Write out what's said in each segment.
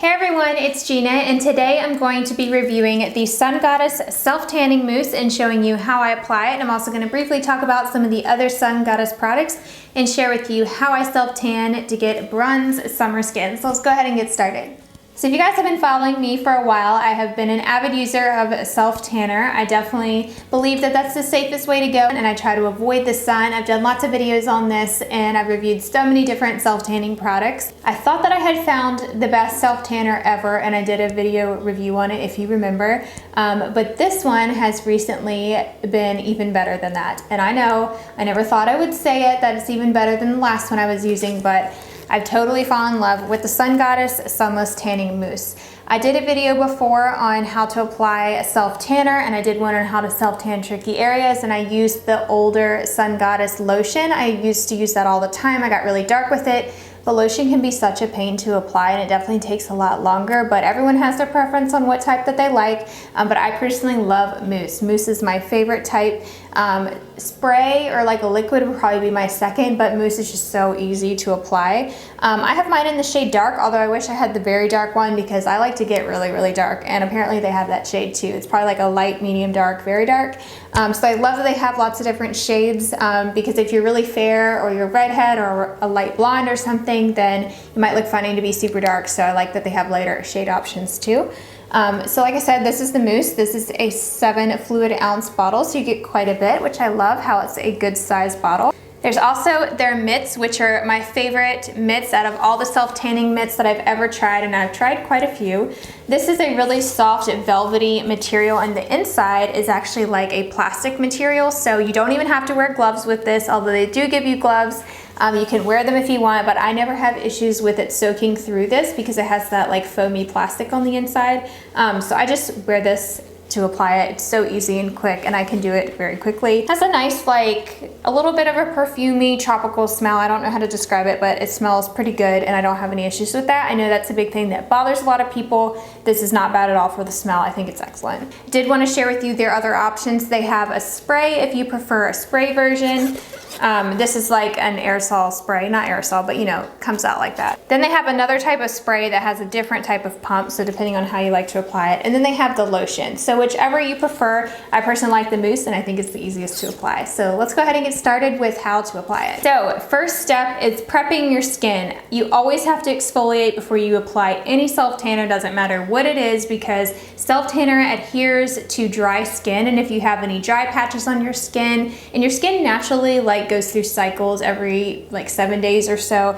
Hey everyone, it's Gina, and today I'm going to be reviewing the Sun Goddess Self-Tanning Mousse and showing you how I apply it. And I'm also going to briefly talk about some of the other Sun Goddess products and share with you how I self-tan to get bronze summer skin. So let's go ahead and get started. So if you guys have been following me for a while, I have been an avid user of self-tanner. I definitely believe that that's the safest way to go, and I try to avoid the sun. I've done lots of videos on this, and I've reviewed so many different self-tanning products. I thought that I had found the best self-tanner ever, and I did a video review on it if you remember. But this one has recently been even better than that. And I know I never thought I would say it, that it's even better than the last one I was using, but I've totally fallen in love with the Sun Goddess Sunless Tanning Mousse. I did a video before on how to apply a self-tanner, and I did one on how to self-tan tricky areas, and I used the older Sun Goddess lotion. I used to use that all the time. I got really dark with it. The lotion can be such a pain to apply, and it definitely takes a lot longer, but everyone has their preference on what type that they like. But I personally love Mousse. Mousse is my favorite type. Spray or like a liquid would probably be my second, but Mousse is just so easy to apply. I have mine in the shade dark, although I wish I had the very dark one because I like to get really, really dark, and apparently they have that shade too. It's probably like a light, medium dark, very dark. So I love that they have lots of different shades because if you're really fair or you're a redhead or a light blonde or something, then you might look funny to be super dark. So I like that they have lighter shade options too. So like I said, this is the Mousse. This is a 7 fluid ounce bottle, so you get quite a bit, which I love how it's a good size bottle. There's also their mitts, which are my favorite mitts out of all the self-tanning mitts that I've ever tried, and I've tried quite a few. This is a really soft, velvety material, and the inside is actually like a plastic material, so you don't even have to wear gloves with this, although they do give you gloves. You can wear them if you want, but I never have issues with it soaking through this because it has that like foamy plastic on the inside. So I just wear this to apply it. It's so easy and quick, and I can do it very quickly. It has a nice, like, a little bit of a perfumey tropical smell. I don't know how to describe it, but it smells pretty good, and I don't have any issues with that. I know that's a big thing that bothers a lot of people. This is not bad at all for the smell. I think it's excellent. Did want to share with you their other options. They have a spray if you prefer a spray version. This is like an aerosol spray, not aerosol, but you know, comes out like that. Then they have another type of spray that has a different type of pump, so depending on how you like to apply it. And then they have the lotion. So whichever you prefer, I personally like the Mousse, and I think it's the easiest to apply. So let's go ahead and get started with how to apply it. So first step is prepping your skin. You always have to exfoliate before you apply any self-tanner, doesn't matter what it is, because self-tanner adheres to dry skin, and if you have any dry patches on your skin, and your skin naturally goes through cycles every like 7 days or so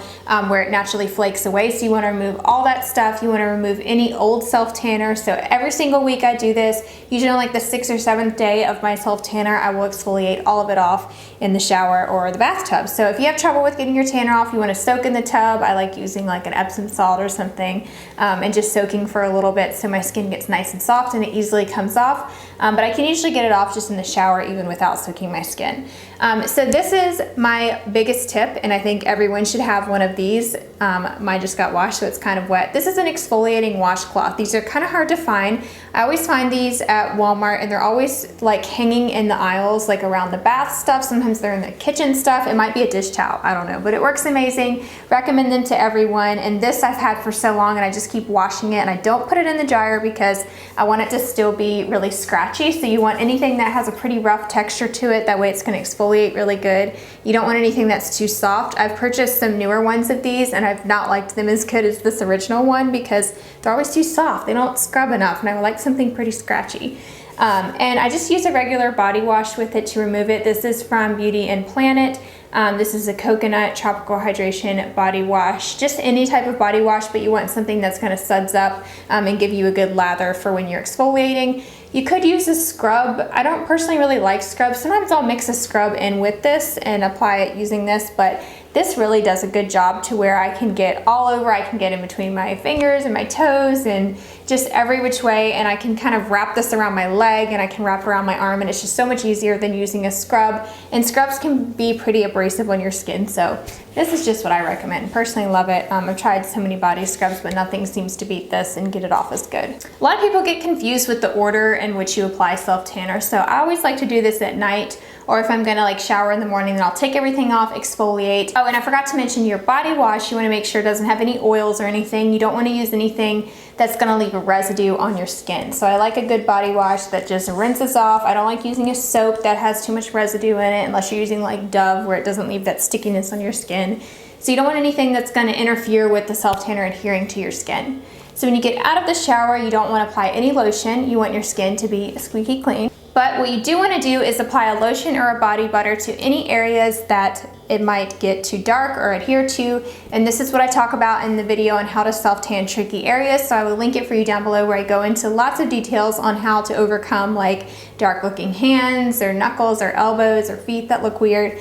where it naturally flakes away, so you want to remove all that stuff. You want to remove any old self-tanner. So every single week I do this. Usually on like the 6th or 7th day of my self-tanner, I will exfoliate all of it off in the shower or the bathtub. So if you have trouble with getting your tanner off, you want to soak in the tub. I like using like an Epsom salt or something and just soaking for a little bit so my skin gets nice and soft and it easily comes off. But I can usually get it off just in the shower even without soaking my skin. So this is my biggest tip, and I think everyone should have one of these. Mine just got washed, so it's kind of wet. This is an exfoliating washcloth. These are kind of hard to find. I always find these at Walmart, and they're always like hanging in the aisles, like around the bath stuff. Sometimes they're in the kitchen stuff. It might be a dish towel, I don't know, but it works amazing. Recommend them to everyone. And this I've had for so long, and I just keep washing it, and I don't put it in the dryer because I want it to still be really scratchy. So you want anything that has a pretty rough texture to it. That way it's going to exfoliate really good. You don't want anything that's too soft. I've purchased some newer ones of these, and I've not liked them as good as this original one because they're always too soft. They don't scrub enough, and I would like something pretty scratchy. And I just use a regular body wash with it to remove it. This is from Beauty and Planet. This is a coconut tropical hydration body wash. Just any type of body wash, but you want something that's kind of suds up and give you a good lather for when you're exfoliating. You could use a scrub. I don't personally really like scrubs. Sometimes I'll mix a scrub in with this and apply it using this, but this really does a good job to where I can get all over. I can get in between my fingers and my toes and just every which way, and I can kind of wrap this around my leg, and I can wrap around my arm, and it's just so much easier than using a scrub. And scrubs can be pretty abrasive on your skin, so this is just what I recommend. Personally love it. I've tried so many body scrubs, but nothing seems to beat this and get it off as good. A lot of people get confused with the order in which you apply self-tanner, so I always like to do this at night or if I'm gonna like shower in the morning, then I'll take everything off, exfoliate. Oh, and I forgot to mention your body wash, you wanna make sure it doesn't have any oils or anything. You don't wanna use anything that's gonna leave a residue on your skin. So I like a good body wash that just rinses off. I don't like using a soap that has too much residue in it unless you're using like Dove where it doesn't leave that stickiness on your skin. So you don't want anything that's gonna interfere with the self-tanner adhering to your skin. So when you get out of the shower, you don't wanna apply any lotion. You want your skin to be squeaky clean. But what you do want to do is apply a lotion or a body butter to any areas that it might get too dark or adhere to. And this is what I talk about in the video on how to self-tan tricky areas. So I will link it for you down below where I go into lots of details on how to overcome like dark looking hands or knuckles or elbows or feet that look weird.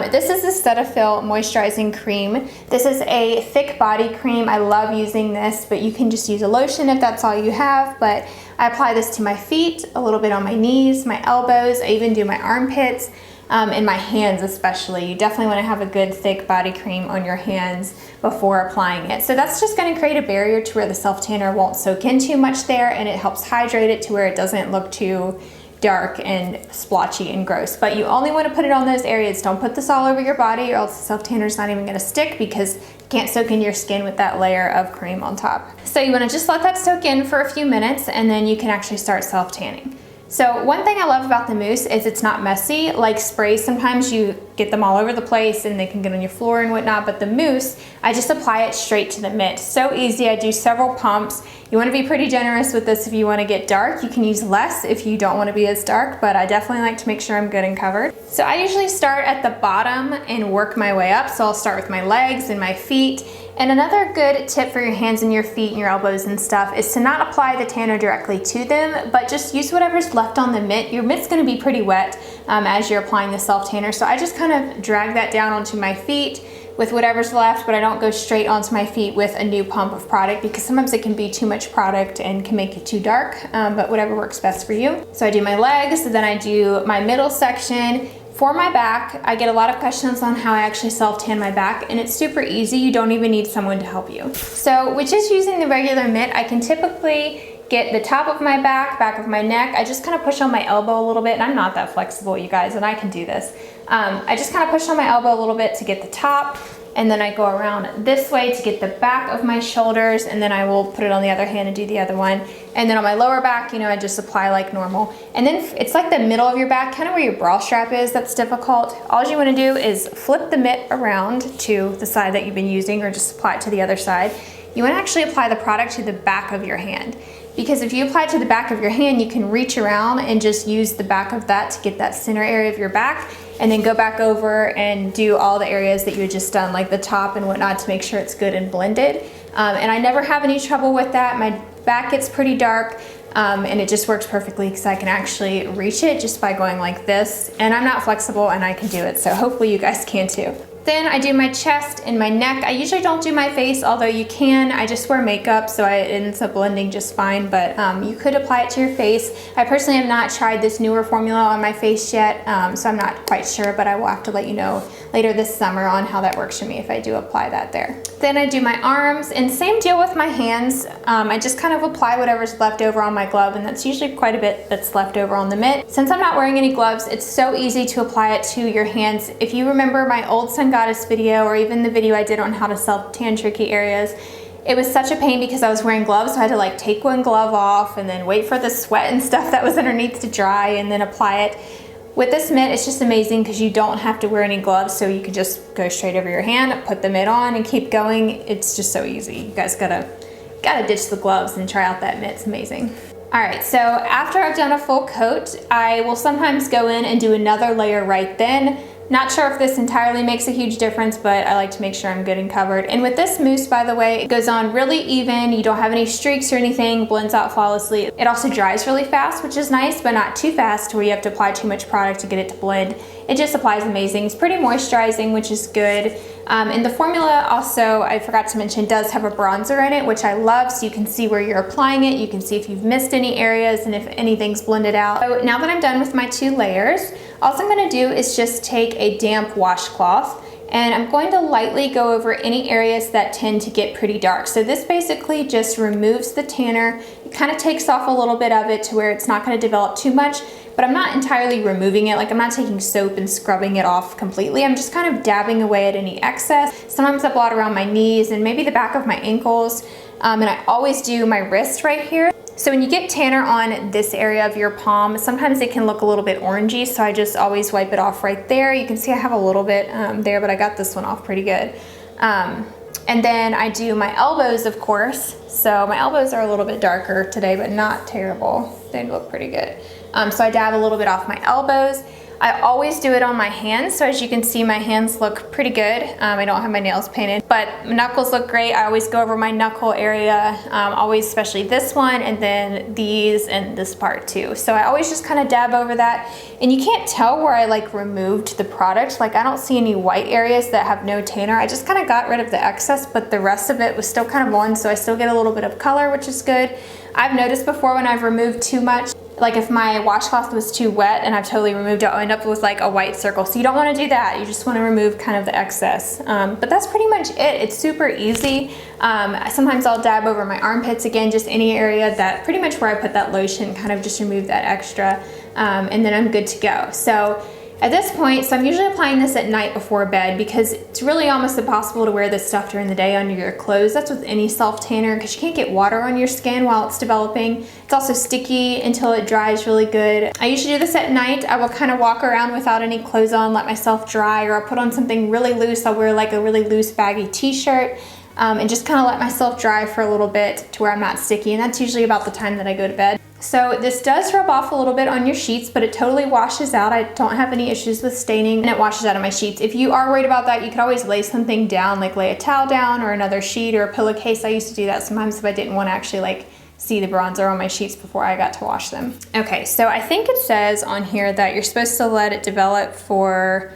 This is the Cetaphil moisturizing cream. This is a thick body cream. I love using this, but you can just use a lotion if that's all you have. But I apply this to my feet, a little bit on my knees, my elbows. I even do my armpits. And my hands especially. You definitely want to have a good thick body cream on your hands before applying it. So that's just going to create a barrier to where the self-tanner won't soak in too much there, and it helps hydrate it to where it doesn't look too dark and splotchy and gross. But you only want to put it on those areas. Don't put this all over your body or else the self-tanner's not even going to stick because you can't soak into your skin with that layer of cream on top. So you want to just let that soak in for a few minutes and then you can actually start self-tanning. So one thing I love about the mousse is it's not messy. Like sprays, sometimes you get them all over the place and they can get on your floor and whatnot, but the mousse, I just apply it straight to the mitt. So easy. I do several pumps. You want to be pretty generous with this if you want to get dark. You can use less if you don't want to be as dark, but I definitely like to make sure I'm good and covered. So I usually start at the bottom and work my way up. So I'll start with my legs and my feet. And another good tip for your hands and your feet and your elbows and stuff is to not apply the tanner directly to them, but just use whatever's left on the mitt. Your mitt's gonna be pretty wet as you're applying the self-tanner. So I just kind of drag that down onto my feet with whatever's left, but I don't go straight onto my feet with a new pump of product because sometimes it can be too much product and can make it too dark, but whatever works best for you. So I do my legs, then I do my middle section. For my back, I get a lot of questions on how I actually self-tan my back, and it's super easy. You don't even need someone to help you. So with just using the regular mitt, I can typically get the top of my back of my neck. I just kind of push on my elbow a little bit, and I'm not that flexible, you guys, and I can do this. I just kind of push on my elbow a little bit to get the top, and then I go around this way to get the back of my shoulders, and then I will put it on the other hand and do the other one. And then on my lower back, you know, I just apply like normal. And then it's like the middle of your back, kind of where your bra strap is, that's difficult. All you want to do is flip the mitt around to the side that you've been using, or just apply it to the other side. You want to actually apply the product to the back of your hand. Because if you apply it to the back of your hand, you can reach around and just use the back of that to get that center area of your back, and then go back over and do all the areas that you had just done, like the top and whatnot, to make sure it's good and blended. And I never have any trouble with that. My back gets pretty dark, and it just works perfectly because I can actually reach it just by going like this. And I'm not flexible and I can do it, so hopefully you guys can too. Then I do my chest and my neck. I usually don't do my face, although you can. I just wear makeup, so it ends up blending just fine, but you could apply it to your face. I personally have not tried this newer formula on my face yet, so I'm not quite sure, but I will have to let you know later this summer on how that works for me if I do apply that there. Then I do my arms, and same deal with my hands. I just kind of apply whatever's left over on my glove, and that's usually quite a bit that's left over on the mitt. Since I'm not wearing any gloves, it's so easy to apply it to your hands. If you remember my old Sun Goddess video, or even the video I did on how to self-tan tricky areas, it was such a pain because I was wearing gloves, so I had to like take one glove off and then wait for the sweat and stuff that was underneath to dry and then apply it. With this mitt, it's just amazing because you don't have to wear any gloves, so you can just go straight over your hand, put the mitt on, and keep going. It's just so easy. You guys gotta ditch the gloves and try out that mitt. It's amazing. All right, so after I've done a full coat, I will sometimes go in and do another layer right then. Not sure if this entirely makes a huge difference, but I like to make sure I'm good and covered. And with this mousse, by the way, it goes on really even. You don't have any streaks or anything, blends out flawlessly. It also dries really fast, which is nice, but not too fast where you have to apply too much product to get it to blend. It just applies amazing. It's pretty moisturizing, which is good. And the formula also, I forgot to mention, does have a bronzer in it, which I love, so you can see where you're applying it. You can see if you've missed any areas and if anything's blended out. So now that I'm done with my 2 layers, all I'm gonna do is just take a damp washcloth, and I'm going to lightly go over any areas that tend to get pretty dark. So this basically just removes the tanner. It kind of takes off a little bit of it to where it's not going to develop too much, but I'm not entirely removing it. Like, I'm not taking soap and scrubbing it off completely. I'm just kind of dabbing away at any excess. Sometimes I blot around my knees and maybe the back of my ankles. And I always do my wrist right here. So when you get tanner on this area of your palm, sometimes it can look a little bit orangey, so I just always wipe it off right there. You can see I have a little bit there, but I got this one off pretty good. And then I do my elbows, of course. So my elbows are a little bit darker today, but not terrible. They look pretty good. So I dab a little bit off my elbows. I always do it on my hands, so as you can see, my hands look pretty good. I don't have my nails painted, but my knuckles look great. I always go over my knuckle area, always, especially this one, and then these and this part too. So I always just kind of dab over that, and you can't tell where I like removed the product. Like, I don't see any white areas that have no tanner. I just kind of got rid of the excess, but the rest of it was still kind of on, so I still get a little bit of color, which is good. I've noticed before when I've removed too much, like if my washcloth was too wet and I've totally removed it, I'll end up with like a white circle. So you don't want to do that. You just want to remove kind of the excess. But that's pretty much it. It's super easy. Sometimes I'll dab over my armpits, again, just any area that pretty much where I put that lotion, kind of just remove that extra, and then I'm good to go. So at this point, so I'm usually applying this at night before bed because it's really almost impossible to wear this stuff during the day under your clothes. That's with any self-tanner because you can't get water on your skin while it's developing. It's also sticky until it dries really good. I usually do this at night. I will kind of walk around without any clothes on, let myself dry, or I'll put on something really loose. I'll wear like a really loose baggy t-shirt and just kind of let myself dry for a little bit to where I'm not sticky, and that's usually about the time that I go to bed. So this does rub off a little bit on your sheets, but it totally washes out. I don't have any issues with staining, and it washes out of my sheets. If you are worried about that, you could always lay something down, like lay a towel down or another sheet or a pillowcase. I used to do that sometimes if I didn't want to actually like see the bronzer on my sheets before I got to wash them. Okay, so I think it says on here that you're supposed to let it develop for,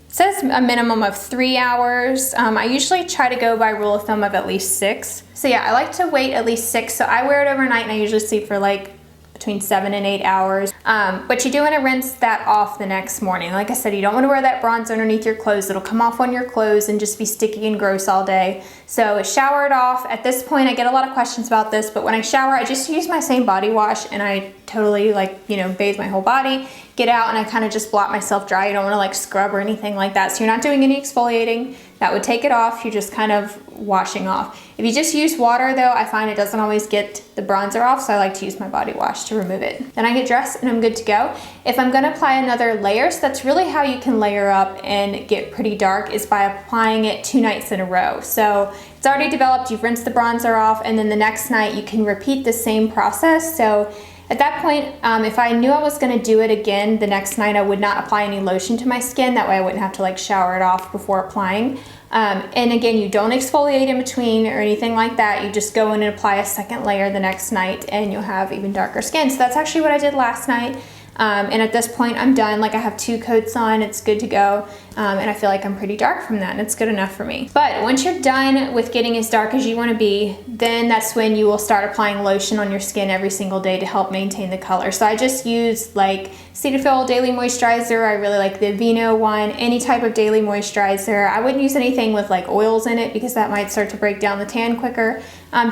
it says a minimum of 3 hours. I usually try to go by rule of thumb of at least 6. So yeah, I like to wait at least 6. So I wear it overnight and I usually sleep for like between 7 and 8 hours. But you do want to rinse that off the next morning. Like I said, you don't want to wear that bronzer underneath your clothes. It'll come off on your clothes and just be sticky and gross all day. So shower it off. At this point, I get a lot of questions about this, but when I shower, I just use my same body wash and I totally bathe my whole body, get out, and I kind of just blot myself dry. You don't want to like scrub or anything like that. So you're not doing any exfoliating. That would take it off. You're just kind of washing off. If you just use water though, I find it doesn't always get the bronzer off, so I like to use my body wash to remove it. Then I get dressed and I'm good to go. If I'm gonna apply another layer, so that's really how you can layer up and get pretty dark, is by applying it 2 nights in a row. So it's already developed, you've rinsed the bronzer off, and then the next night you can repeat the same process. So at that point, if I knew I was gonna do it again the next night, I would not apply any lotion to my skin. That way I wouldn't have to like shower it off before applying. And again, you don't exfoliate in between or anything like that. You just go in and apply a second layer the next night and you'll have even darker skin. So that's actually what I did last night. And at this point I'm done. Like, I have 2 coats on, it's good to go. And I feel like I'm pretty dark from that, and it's good enough for me. But once you're done with getting as dark as you want to be, then that's when you will start applying lotion on your skin every single day to help maintain the color. So I just use like Cetaphil Daily Moisturizer. I really like the Aveeno one, any type of daily moisturizer. I wouldn't use anything with like oils in it because that might start to break down the tan quicker.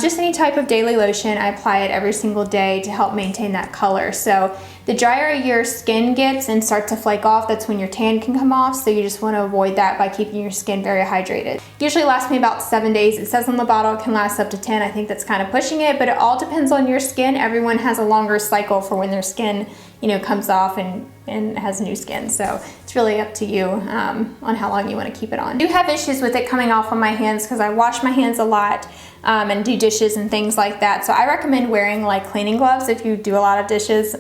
Just any type of daily lotion, I apply it every single day to help maintain that color. So the drier your skin gets and starts to flake off, that's when your tan can come off. So you just want to avoid that by keeping your skin very hydrated. Usually lasts me about 7 days. It says on the bottle it can last up to 10. I think that's kind of pushing it, but it all depends on your skin. Everyone has a longer cycle for when their skin, comes off and has new skin. So it's really up to you on how long you want to keep it on. I do have issues with it coming off on my hands because I wash my hands a lot and do dishes and things like that. So I recommend wearing like cleaning gloves if you do a lot of dishes.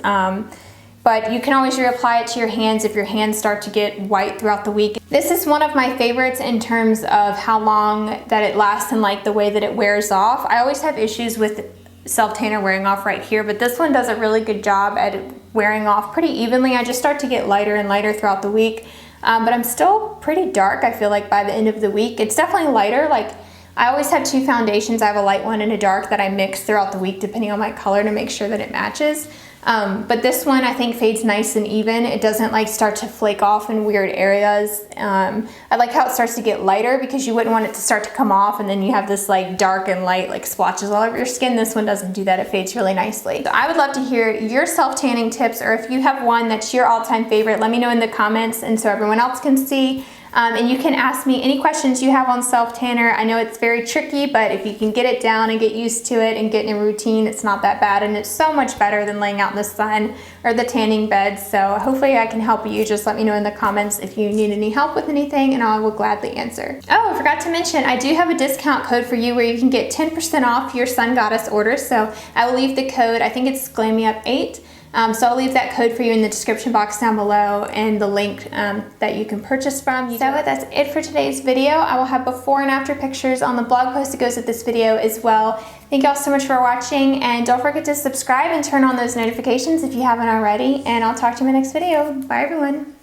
But you can always reapply it to your hands if your hands start to get white throughout the week. This is one of my favorites in terms of how long that it lasts and like the way that it wears off. I always have issues with self-tanner wearing off right here, but this one does a really good job at wearing off pretty evenly. I just start to get lighter and lighter throughout the week, but I'm still pretty dark, I feel like, by the end of the week. It's definitely lighter. Like, I always have 2 foundations. I have a light one and a dark that I mix throughout the week depending on my color to make sure that it matches. But this one I think fades nice and even. It doesn't like start to flake off in weird areas. I like how it starts to get lighter because you wouldn't want it to start to come off and then you have this like dark and light like splotches all over your skin. This one doesn't do that. It fades really nicely. So I would love to hear your self-tanning tips, or if you have one that's your all-time favorite, let me know in the comments and so everyone else can see. And you can ask me any questions you have on self-tanner. I know it's very tricky, but if you can get it down and get used to it and get in a routine, it's not that bad, and it's so much better than laying out in the sun or the tanning bed. So hopefully I can help you. Just let me know in the comments if you need any help with anything and I will gladly answer. Oh, I forgot to mention, I do have a discount code for you where you can get 10% off your Sun Goddess order. So I will leave the code, I think it's GLAMMYUP8. So I'll leave that code for you in the description box down below and the link that you can purchase from. So that's it for today's video. I will have before and after pictures on the blog post that goes with this video as well. Thank you all so much for watching, and don't forget to subscribe and turn on those notifications if you haven't already, and I'll talk to you in my next video. Bye everyone.